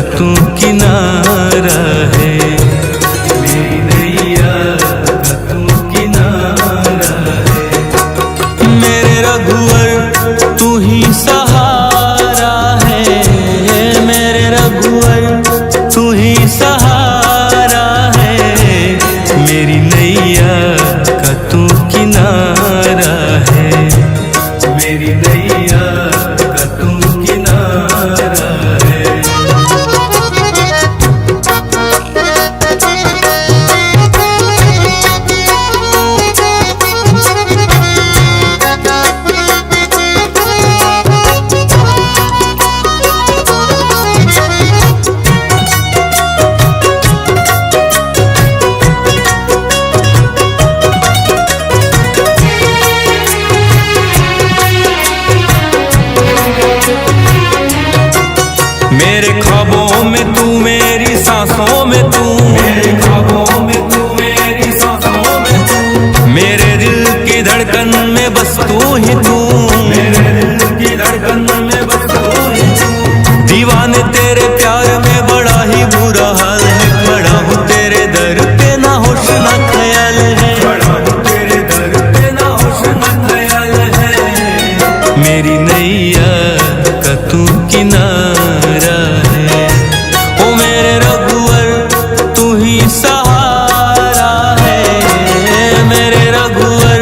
तू किनारा है, मेरी नैया का तू किनारा है। मेरे रघुवर तू ही सहारा है, मेरे रघुवर तू ही सहारा है। मेरी नैया का तू किनारा है, मेरी नैया का तू किनारा है। मेरे ख्वाबों में तू, मेरी सांसों में तू, मेरे ख्वाबों में तू, मेरी सांसों में तू, मेरे दिल की धड़कन में बस तू ही तू, मेरे दिल की धड़कन में बस तू ही तू। दीवाने तेरे प्यार में बड़ा ही बुरा हाल है, खड़ा हूँ तेरे दर पे ना होश ना ख्याल है, खड़ा हूँ तेरे दर पे ना होश ना ख्याल है। मेरी नैया का तू किनारा है, ओ मेरे रघुवर तू ही सहारा है, मेरे रघुवर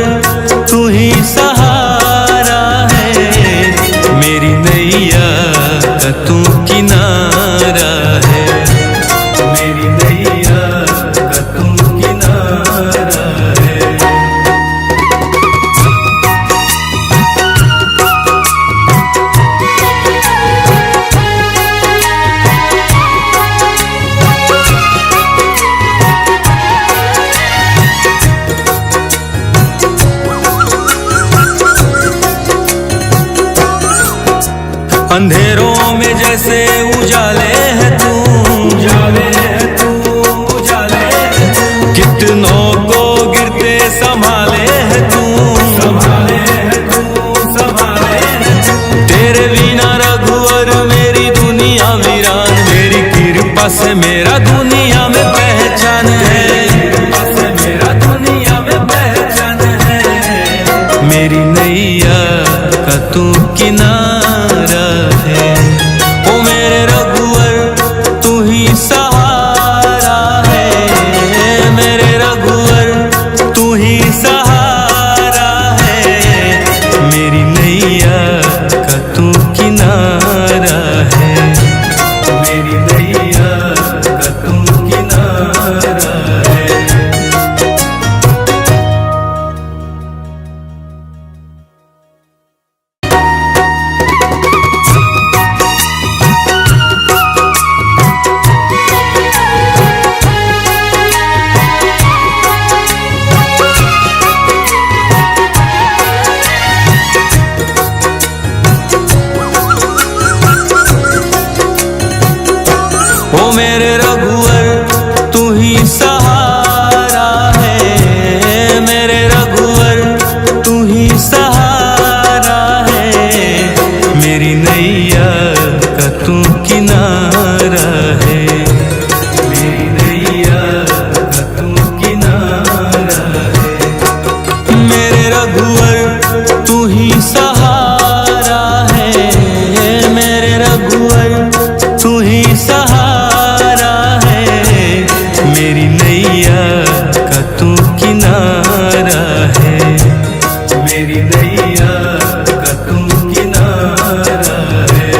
तू ही सहारा है। मेरी नैया का तू किनारा है, मेरी नैया का तू किनारा है। अंधेरों में जैसे उजाले है तू, उजाले है तू, उजाले है तू। कितनों को गिरते संभाले है तू, संभाले है तू, संभाले है तू। तेरे बिना रघुवर मेरी दुनिया वीरान, मेरी कृपा से मेरा दुनिया में पहचान है, कृपा से मेरा दुनिया में पहचान है। मेरी नैया का तू किनारा है, ओ मेरे रघुवर तू ही सहारा है, मेरे रघुवर तू ही सहारा है। मेरी नैया का तू किनारा है, मेरी नैया का तू किनारा है। ओ मेरे रघुवर तू ही सहारा है, मेरे रघुवर तू ही सहारा है। मेरी नैया का तू किनारा है, मेरी नैया का तू किनारा है। मेरे रघुवर तू ही सहारा है, मेरे रघुवर तू ही सहारा है। मेरी नैया का तू किनारा है, मेरी नैया का तू किनारा है।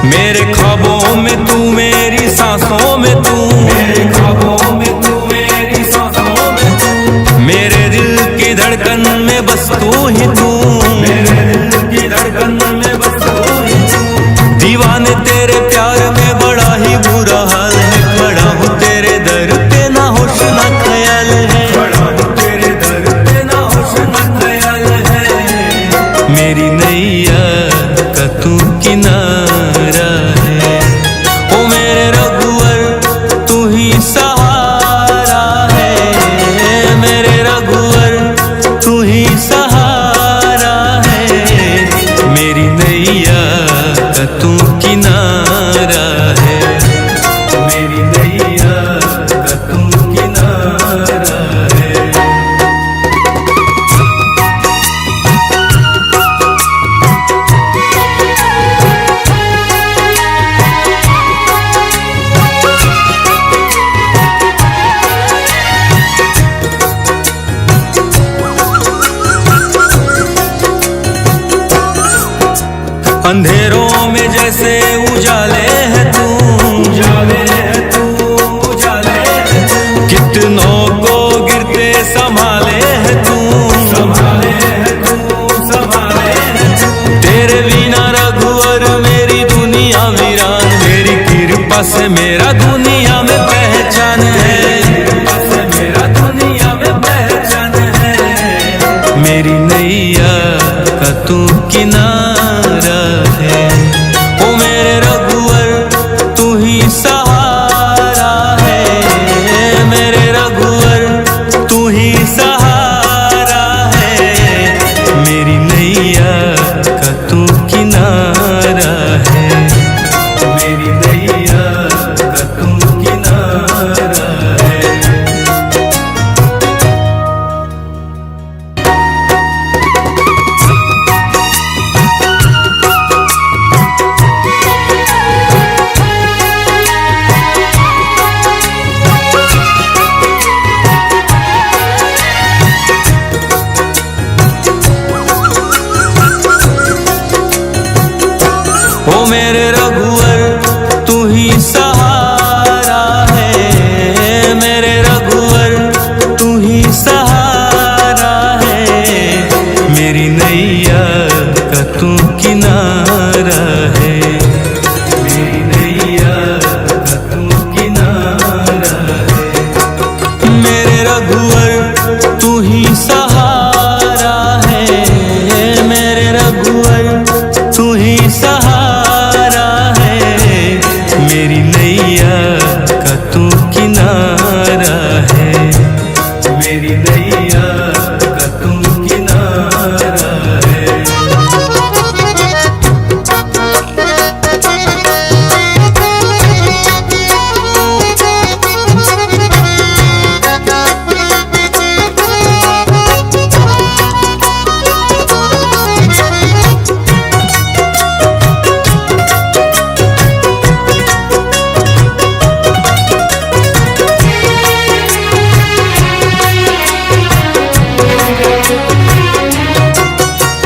मेरे ख्वाबों में तू, मेरी सांसों में तू, मेरे ख्वाबों में तू, मेरी सांसों में तू, मेरे दिल की धड़कन में बस तू ही तू, मेरे दिल की धड़कन में बस तू ही तू। दीवाने तेरे प्यार में बड़ा ही बुरा हाल है, किनारा है, मेरी नैया का तू किनारा है। अंधेरों में जैसे उजाले है तू, उजाले है तू, उजाले है तू। कितनों को गिरते संभाले है तू, संभाले है तू, संभाले है तू। तेरे बिना रघुवर मेरी दुनिया वीरान, मेरी कृपा से मेरा दुनिया में पहचान है, कृपा से मेरा दुनिया में पहचान है। मेरी नैया का तू किनारा है, ओ मेरे रघुवर तू ही सहारा है, मेरे रघुवर तू ही सहारा है। मेरी नैया का तू किनारा है, मेरी नैया का तू किनारा है। ओ मेरे रघुवर तू ही सहारा है, मेरे रघुवर तू ही सहारा है। मेरी नैया का तू किनारा है, मेरी नैया का तू किनारा है। मेरे रघुवर तू ही सहारा है, मेरे रघुवर तू ही सहारा है। मेरी नैया का तू किनारा है, मेरी नैया का तू किनारा है।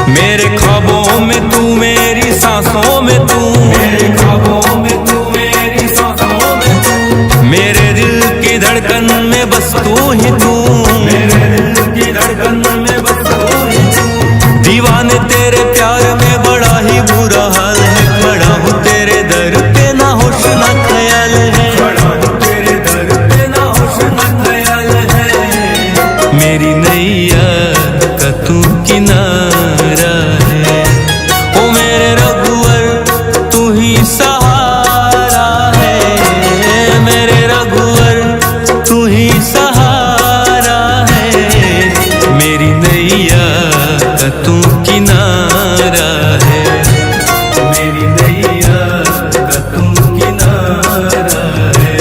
मेरे ख्वाबों में तू, मेरी सांसों में तू, मेरे ख्वाबों में तू, मेरी सांसों में तू। मेरे दिल की धड़कन में बस तू ही तू, मेरे दिल की धड़कन में बस तू ही तू। दीवाने तेरे प्यार में बड़ा ही बुरा हाल है, खड़ा हूँ तेरे दर पे ना होश ना ख्याल है, खड़ा हूँ तेरे दर पे ना होश ना ख्याल है। मेरी नैया का तू किनारा है, ओ मेरे रघुवर तू ही सहारा है, मेरे रघुवर तू ही सहारा है। मेरी नैया का तू किनारा है, मेरी नैया का तू किनारा है।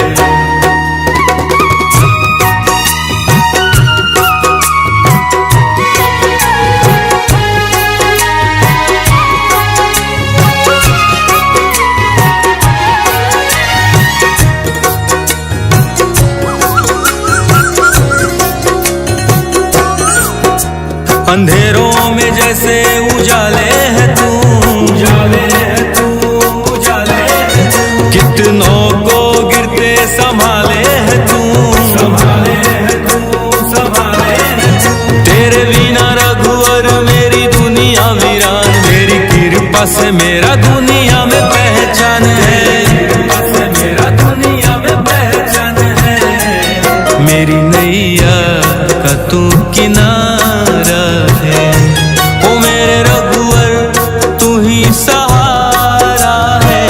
अंधेरों में जैसे उजाले है तू, उजाले है तू, उजाले है तू। कितनों को गिरते संभाले है तू, संभाले है तू, संभाले है तू। तेरे बिना रघुवर मेरी दुनिया वीरान, मेरी कृपा से मेरा दुनिया में पहचान है, कृपा से मेरा दुनिया में पहचान है। मेरी नैया का तू किनारा है, ओ मेरे रघुवर तू ही सहारा है,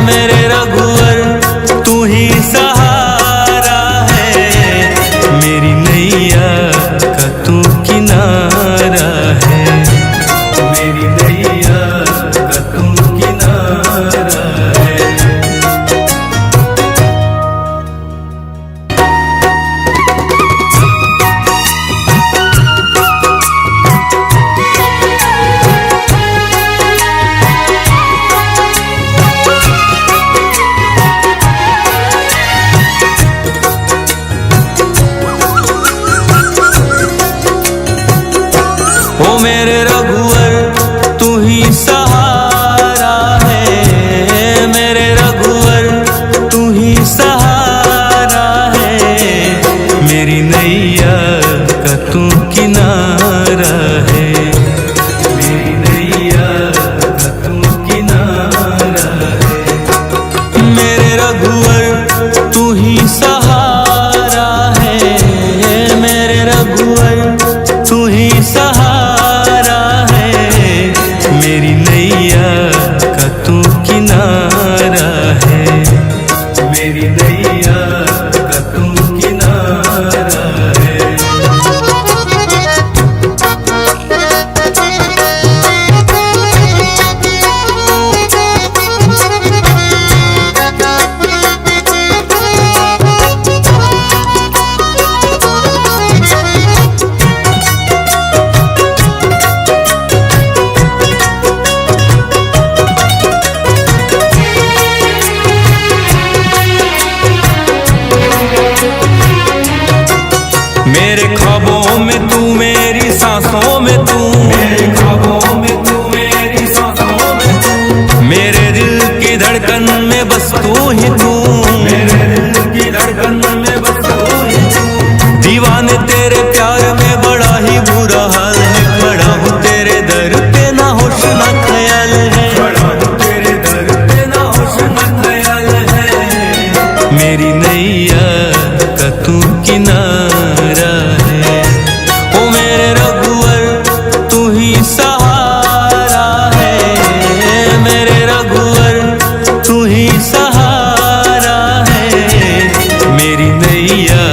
मेरे रघुवर तू ही सहारा है। मेरी नैया का तू किनारा है, मेरी नैया का तू किनारा रघुवर तू ही सहारा है, मेरे रघुवर तू ही सहारा है, मेरी नैया का तू किनारा है, मेरी नैया का तू किनारा है। मेरे ख्वाबों में तू, मेरी सांसों में तू, मेरे ख्वाबों में तू, मेरी सांसों में तू, मेरे दिल की धड़कन में बस तू ही तू, मेरे दिल की धड़कन में बस तू ही तू। दीवाने तेरे प्यार में बड़ा ही बुरा हाल है, खड़ा हूँ तेरे दर पे ना होश ना ख्याल है, खड़ा हूँ तेरे दर पे ना होश ना ख्याल है, मेरी नैया का तू किनारा है, ओ मेरे रघुवर तू ही सहारा है, मेरे रघुवर तू ही सहारा है, मेरी नैया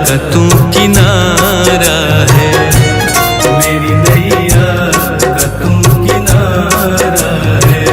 का तू किनारा है, मेरी नैया का तू किनारा है।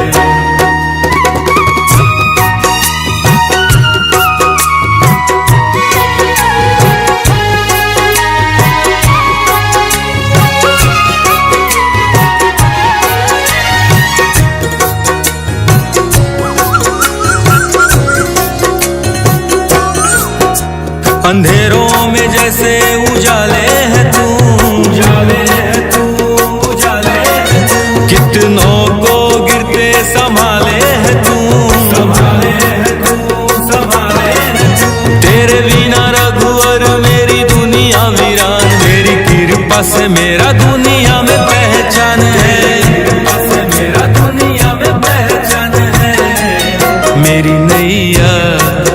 अंधेरों में जैसे उजाले है तू, उजाले है तू, उजाले है तू, कितनों को गिरते संभाले है तू, संभाले है तू, संभाले है तू। तेरे बिना रघुवर मेरी दुनिया वीरान, मेरी कृपा से मेरा दुनिया में पहचान है, कृपा से मेरा दुनिया में पहचान है, मेरी नैया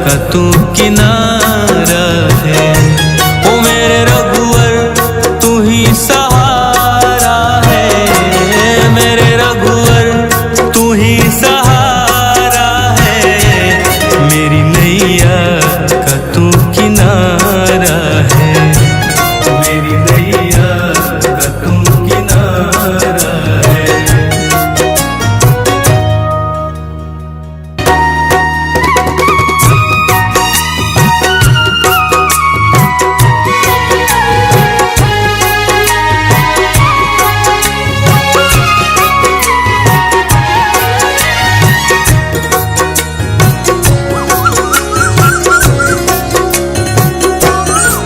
का तू किनारा है, ओ मेरे रघुवर तू ही सहारा है, मेरे रघुवर तू ही सहारा है, मेरी नैया का तू किनारा है, मेरी नैया का तू किनारा है।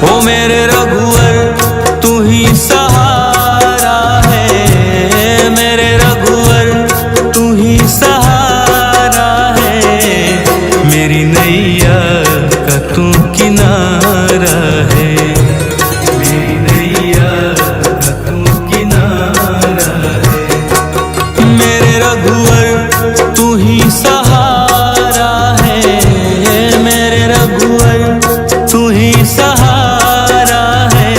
ओ मेरे रघुवर तू ही सहारा है, मेरे रघुवर तू ही सहारा है, मेरी नैया का तू किनारा है, मेरी नैया का तू किनारा है, मेरे रघुवर तू ही सहारा है, मेरे रघुवर तू ही सहारा है,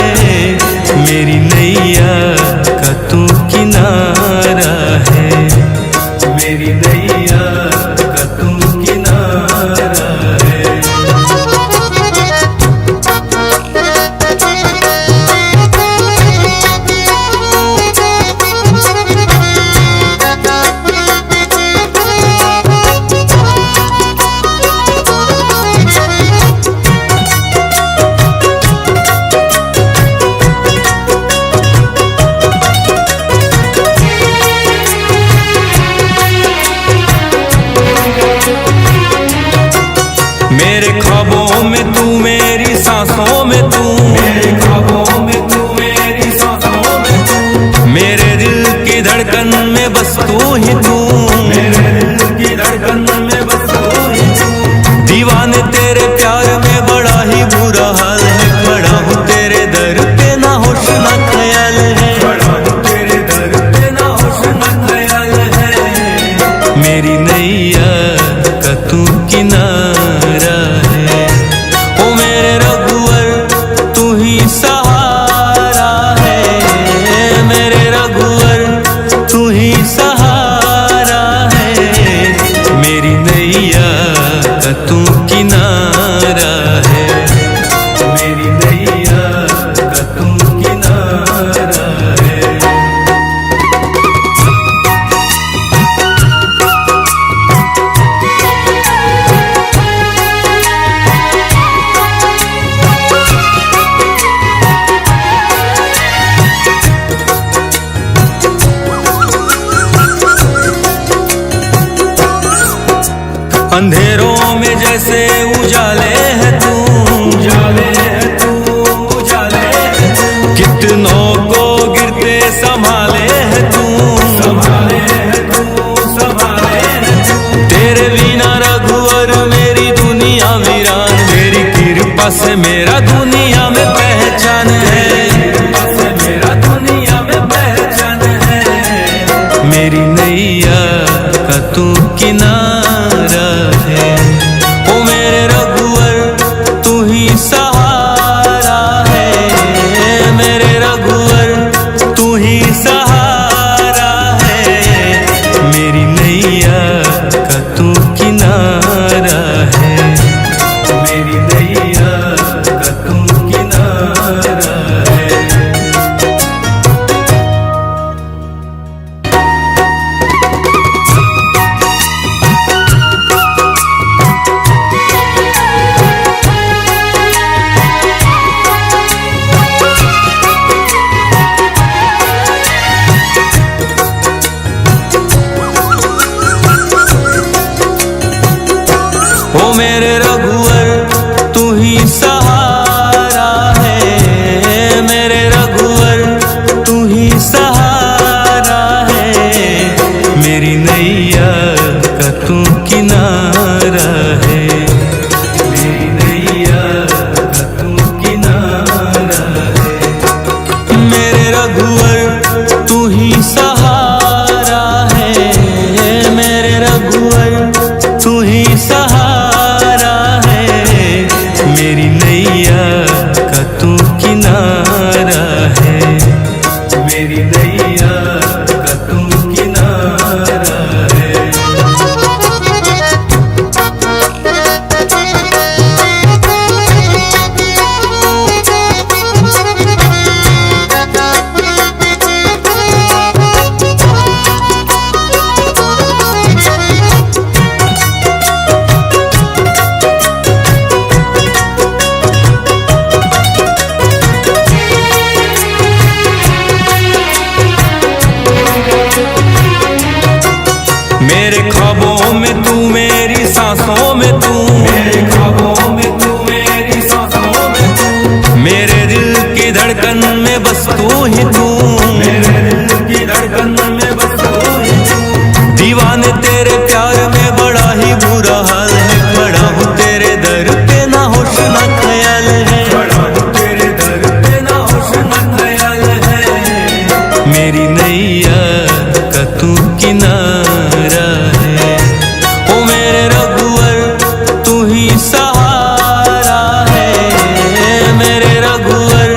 मेरी नैया का तू किनारा है, मेरी नैया का तू किनारा है। मेरे ख्वाबों में तू, मेरी सांसों में तू, मेरे ख्वाबों में तू, मेरी सांसों में तू, मेरे दिल की धड़कन में बस तू ही तू, मेरे दिल की धड़कन में बस तू ही तू। दीवाने तेरे प्यार में बड़ा ही बुरा हाल है, खड़ा हूँ तेरे दर पे ना होश ना ख्याल है, खड़ा हूँ तेरे दर पे ना होश ना ख्याल है, मेरी नैया का तू किनारा नैया का तू किनारा है, मेरी नैया का तू किनारा है। अंधेरों में जैसे उजाले है तू, उजाले है तू, उजाले है तू। कितनों को गिरते संभाले है तू, संभाले है तू, संभाले है तू। तेरे बिना रघुवर मेरी दुनिया वीरान, तेरी कृपा से मेरा दुनिया में पहचान है, कृपा से मेरा दुनिया में पहचान है। मेरी नैया का तू किनारा है, ओ मेरे रघुवर तू ही सहारा है, मेरे रघुवर तू ही सहारा है। मेरी नैया का तू किनारा है, मेरी नैया का तू किनारा है। ओ मेरे रघुवर तू ही सहारा है, मेरे रघुवर तू ही सहारा है। मेरी नैया का तू किनारा है, मेरी नैया का तू किनारा है। मेरे रघुवर तू ही सहारा है, मेरे रघुवर तू ही सहारा है। मेरी नैया का तू किनारा है, मेरी नैया का तू किनारा है। मेरे ख्वाबों में तू, मेरी सांसों में तू, मेरे ख्वाबों में तू, मेरी सांसों में तू। मेरे दिल की धड़कन में बस तू ही तू, मेरे दिल की धड़कन में बस तू ही तू। दीवाने तेरे प्यार में बड़ा ही बुरा हाल है, खड़ा हूँ तेरे दर पे ना होश ना ख्याल है, खड़ा हूँ तेरे दर पे ना होश ना ख्याल है। मेरी नैया का तू किनारा है, ओ मेरे रघुवर तू ही सहारा है, मेरे रघुवर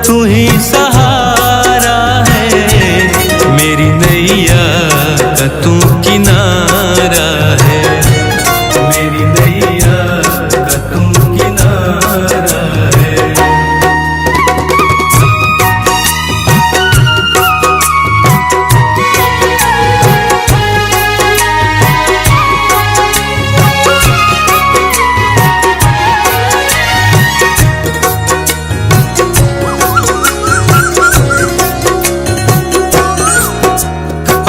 तू ही सहारा है। मेरी नैया का तू किनारा है, मेरी नैया का तू किनारा है।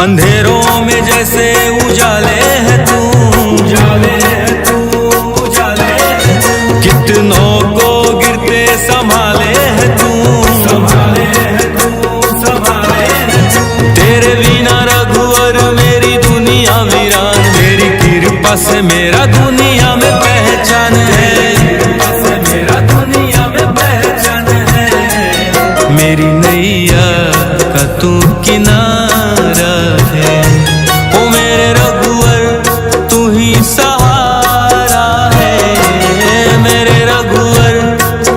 अंधेरों में जैसे उजाले है तू, उजाले है तू, उजाले है तू। कितनों को गिरते संभाले है तू, संभाले है तू, संभाले है तू। तेरे बिना रघुवर मेरी दुनिया वीरान, तेरी कृपा से मेरा दुनिया में पहचान है, कृपा से मेरा दुनिया में पहचान है। मेरी नैया का तू किनारा है, ओ मेरे रघुवर तू ही सहारा है, मेरे रघुवर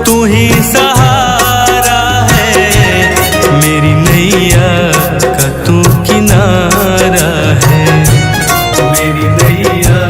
तू ही सहारा है। मेरी नैया का तू किनारा है, मेरी नैया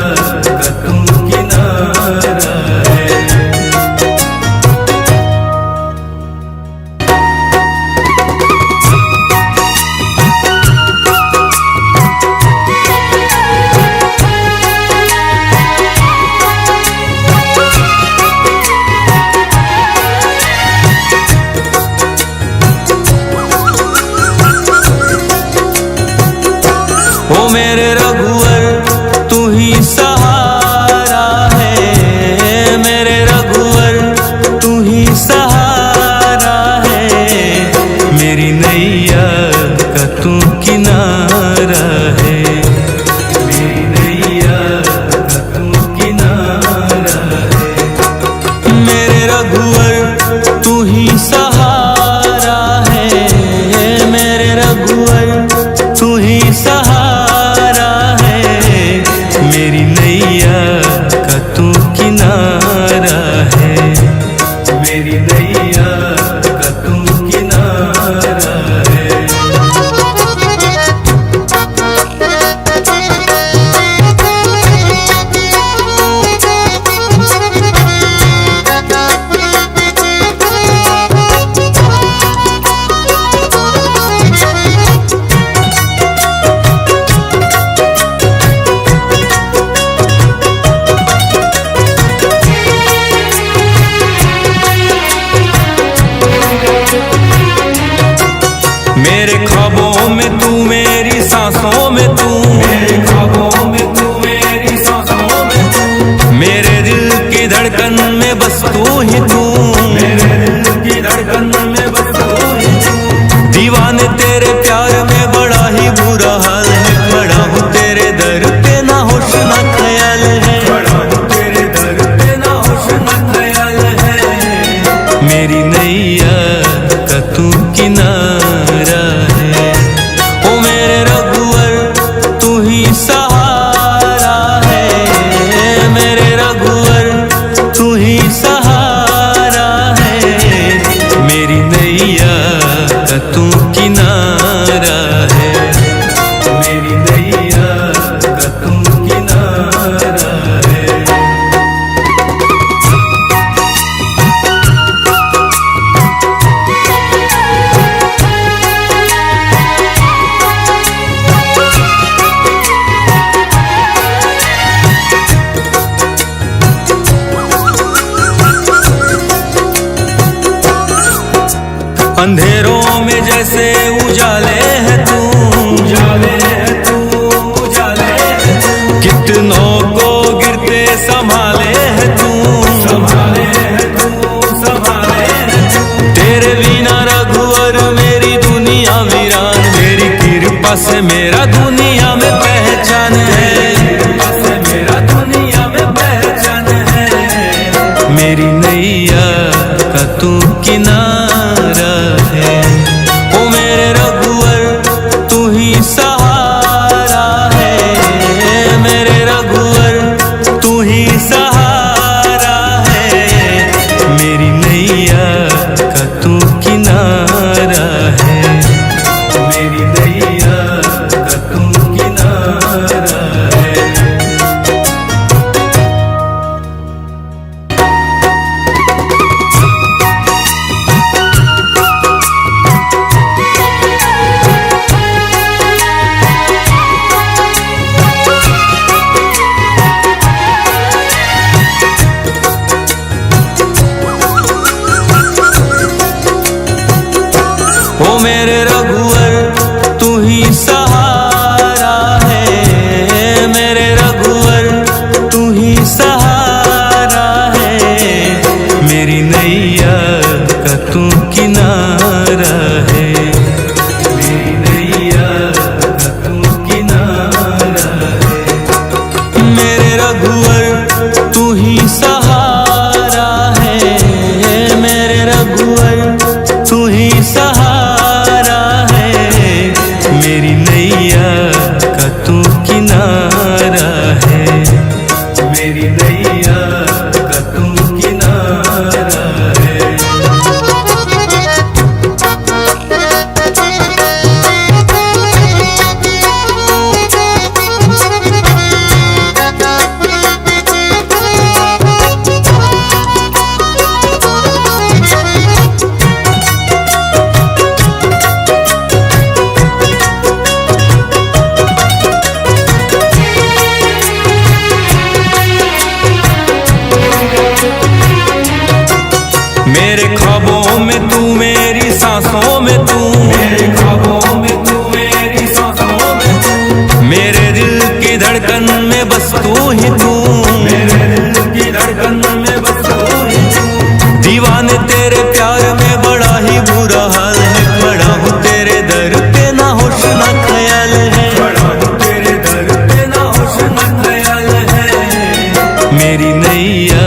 नैया का तू किनारा है, मेरी नैया का तू किनारा है। मेरे ख्वाबों में तू, मेरी सांसों में तू, मेरे ख्वाबों में तू, मेरी सांसों में तू, मेरे दिल की धड़कन में बस तू ही तू, मेरे दिल की धड़कन में बस तू ही तू। दीवाने तेरे प्यार में बड़ा ही बुरा हाल है, खड़ा हूँ तेरे दर पे ना होश ना ख्याल है, खड़ा हूँ तेरे दर पे ना होश ना ख्याल है। मेरी नैया का तू किनारा है, ओ मेरे रघुवर तू ही सहारा है, मेरे रघुवर तू ही सहारा है। मेरी नैया का तू किनारा है, मेरी नैया का तू किनारा है। अंधेरों में जैसे उजाले है तू, उजाले है तू, उजाले है तू। कितनों को गिरते संभाले है तू, संभाले है तू, संभाले है तू। तेरे बिना रघुवर मेरी दुनिया वीरान, मेरी कृपा से मेरा दुनिया में पहचान है, कृपा से मेरा दुनिया में पहचान है। मेरी नैया का तू किनारा है, ओ मेरे रघुवर तू ही सहारा है, मेरे रघुवर तू ही सहारा है। मेरी नैया का तू किनारा है, मेरी नैया का तू किनारा है। ओ मेरे रघुवर तू ही सहारा है, मेरे रघुवर तू ही सहारा है। मेरी नैया का तू किनारा है, मेरी नैया का तू किनारा है। मेरे रघुवर तू ही सहारा है, मेरे रघुवर तू ही सहारा है। मेरी नैया का तू किनारा है, मेरी नैया का तू किनारा है। मेरे ख्वाबों में तू, मेरी सांसों में तू, मेरे ख्वाबों में तू, मेरी सांसों में तू, मेरे दिल की धड़कन में बस तू ही तू, मेरे दिल की धड़कन में बस तू ही तू। दीवाने तेरे प्यार में बड़ा ही बुरा हाल है, खड़ा हूँ तेरे दर पे ना होश ना ख्याल है, खड़ा हूँ तेरे दर पे ना होश ना ख्याल है। मेरी नैया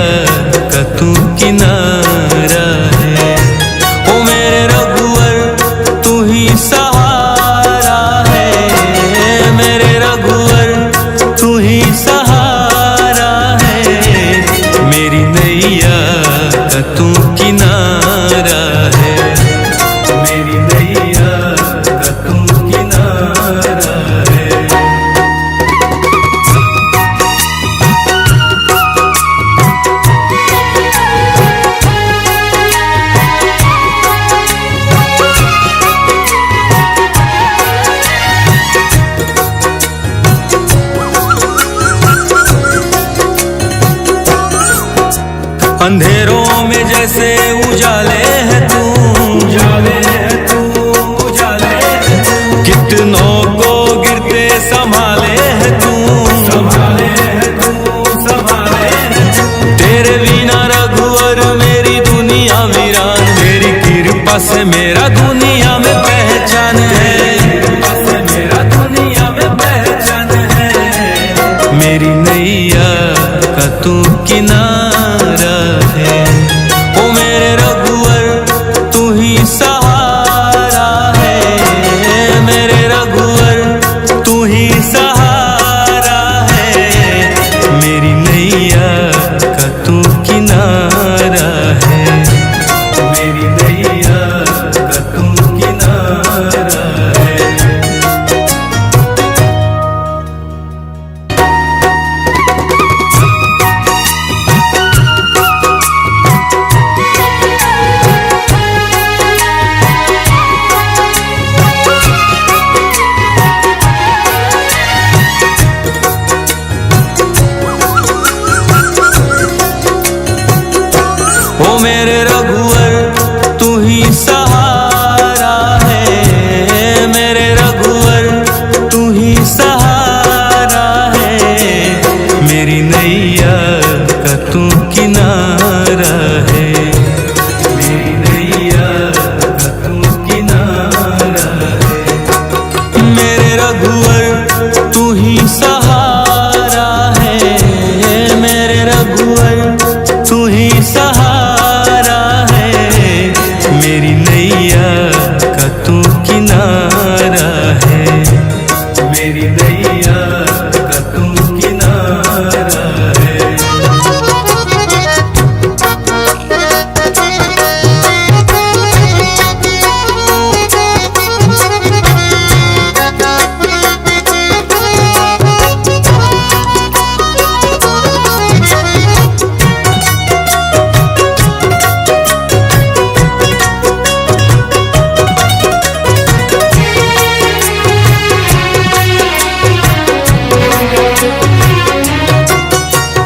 का तू किनारा है, ओ मेरे रघुवर तू ही सहारा है, मेरे रघुवर तू ही सहारा अंधेरों में जैसे उजाले है तू, उजाले है तू, उजाले है तू। कितनों को गिरते संभाले है तू, संभाले है तू, संभाले है तू। तेरे बिना रघुवर मेरी दुनिया वीरान, मेरी कृपा से मेरा दुनिया में पहचान है, कृपा से मेरा दुनिया में पहचान है। मेरी नैया का तू किनारा है, ओ मेरे रघुवर तू ही सहारा है, मेरे रघुवर तू ही सहारा है। मेरी नैया का तू किनारा है, मेरी नैया का तू किनारा है। ओ मेरे रघुवर तू ही सहारा है, मेरे रघुवर तू ही सहारा है। मेरी नैया का तू किनारा है, मेरी नैया का तू किनारा है। मेरे रघुवर तू ही सहारा है, मेरे रघुवर तू ही सहारा है। मेरी नैया का तू किनारा है, मेरी नैया का तू किनारा है।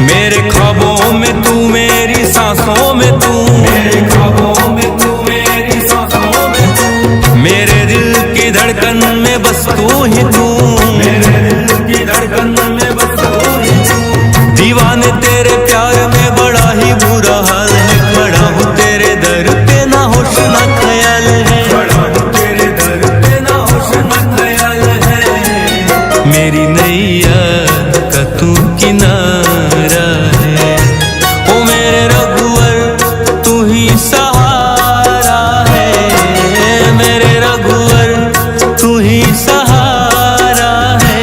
मेरे ख्वाबों में तू, मेरी सांसों में तू, मेरे ख्वाबों में तू, मेरी सांसों में तू। मेरे दिल की धड़कन में बस तू ही तू, मेरे दिल की धड़कन में बस तू ही तू। दीवाने तेरे प्यार में बड़ा ही बुरा हाल है, खड़ा हूँ तेरे दर पे ना होश ना ख्याल है, खड़ा हूँ तेरे दर पे ना होश ना ख्याल है। मेरी नैया का तू किनारा है, ओ मेरे रघुवर तू ही सहारा है, मेरे रघुवर तू ही सहारा है।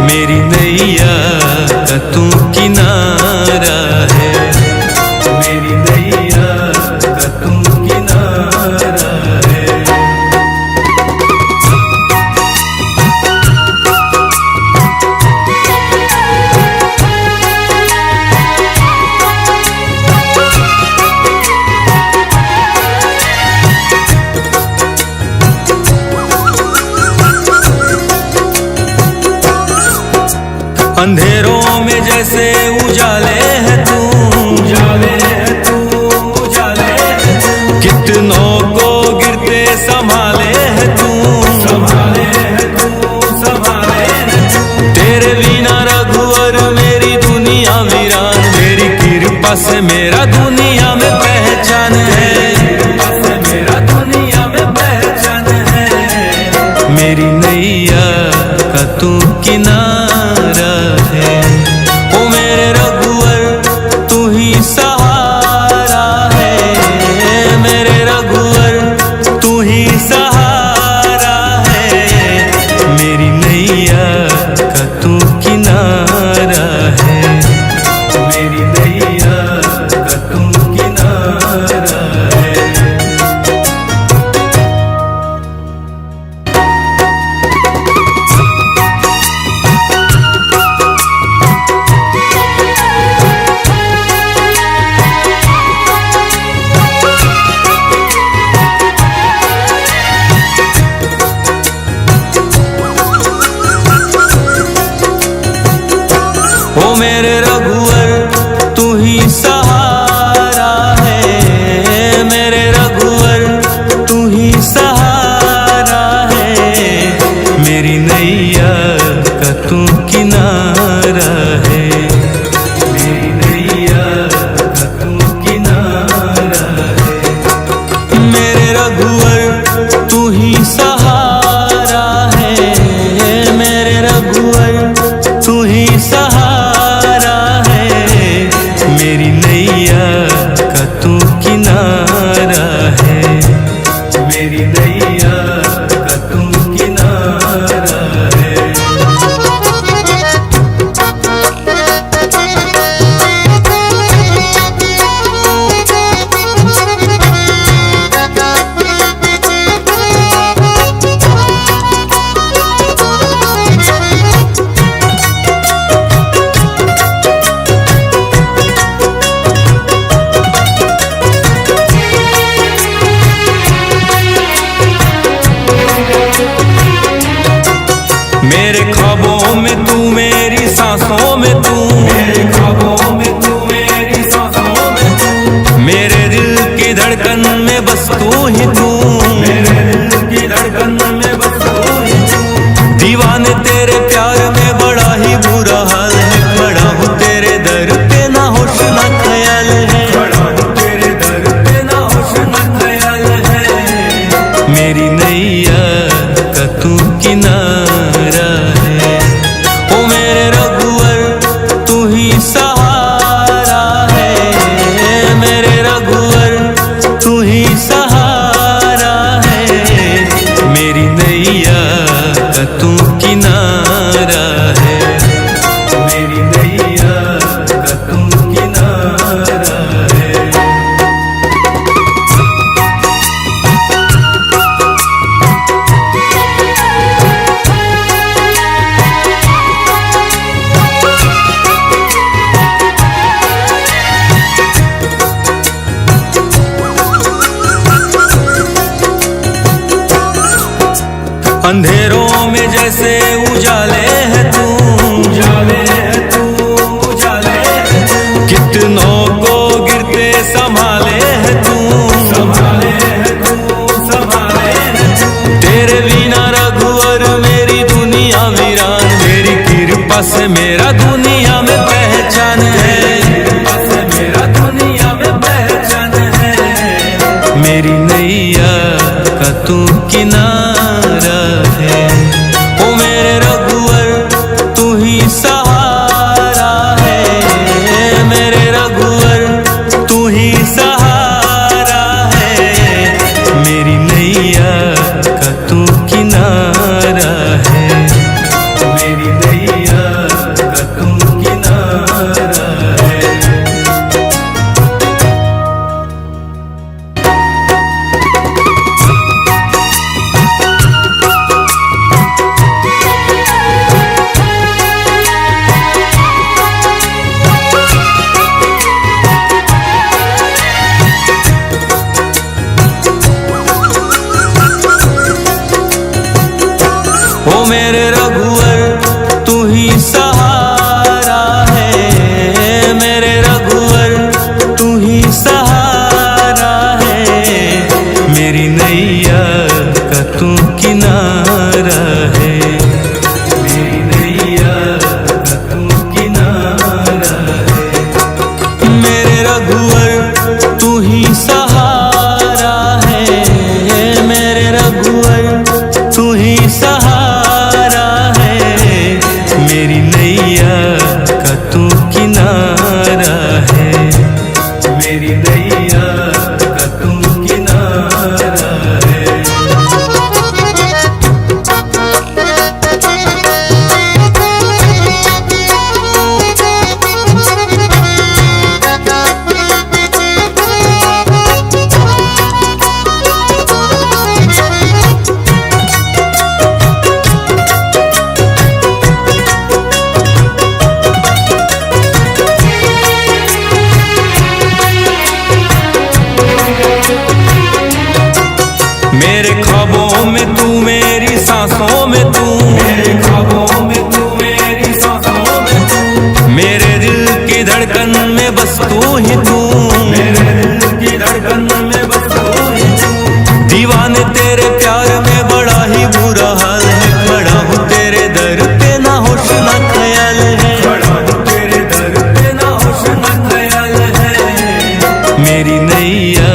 मेरी नैया का तू किनारा है, मेरी नैया का तू किनारा है। अंधेरों में जैसे उजाले है तू, उजाले है तू, उजाले है तू। कितनों को गिरते संभाले है तू, संभाले है तू, संभाले है तू। तेरे बिना रघुवर मेरी दुनिया वीरान, मेरी कृपा से मेरा दुनिया में पहचान है, कृपा से मेरा दुनिया में पहचान है। मेरी नैया का तू किनारा है, ओ मेरे रघुवर तू ही सहारा है, मेरे रघुवर तू ही सहारा है। मेरी नैया का तू किनारा है, मेरी नैया का तू किनारा है। ओ मेरे रघुवर तू ही सहारा मेरे ख्वाबों में तू मेरी सांसों में तू, मेरे ख्वाबों में तू मेरी सांसों में तू, मेरे दिल की धड़कन में बस तू ही तू, मेरे दिल की धड़कन में बस तू ही तू। दीवाने तेरे प्यार में बड़ा ही बुरा हाल है, खड़ा हूँ तेरे दर पे ना होश ना ख्याल है, खड़ा हूँ तेरे दर पे ना होश ना ख्याल है। मेरी नैया का तू किनारा है, ओ मेरे रघुवर तू ही सहारा है, मेरे रघुवर तू ही सहारा है। मेरी नैया का तू किनारा है, मेरी नैया का तू किनारा है। अंधेरों में जैसे उजाले है तू, उजाले है तू, उजाले है तू। कितनों को गिरते संभाले है तू, संभाले है तू, संभाले है तू। तेरे बिना रघुवर मेरी दुनिया वीरान, मेरी कृपा से मेरा दुनिया में पहचान है, कृपा से मेरा दुनिया में पहचान है। मेरी नैया का तू किनारा है, ओ मेरे रघुवर तू ही सहारा है, मेरे रघुवर तू ही सहारा है। मेरी नैया का तू किनारा है, मेरी नैया का तू किनारा है। ओ मेरे रघुवर तू ही सहारा है, मेरे रघुवर तू ही सहारा है। मेरी नैया का तू किनारा है, मेरी नैया का तू किनारा है। मेरे रघुवर तू ही सहारा है, मेरे रघुवर तू ही सहारा है। मेरी नैया का तू किनारा है, मेरी नैया का तू किनारा है। मेरे ख्वाबों में तू मेरी सांसों में तू, मेरे ख्वाबों में तू मेरी सांसों में तू, मेरे दिल की धड़कन में बस तू ही तू, मेरे दिल की धड़कन में बस तू ही तू। दीवाने तेरे प्यार में बड़ा ही बुरा हाल है, खड़ा हूँ तेरे दर पे ना होश ना ख्याल है, खड़ा हूँ तेरे दर पे ना होश ना ख्याल है। मेरी नैया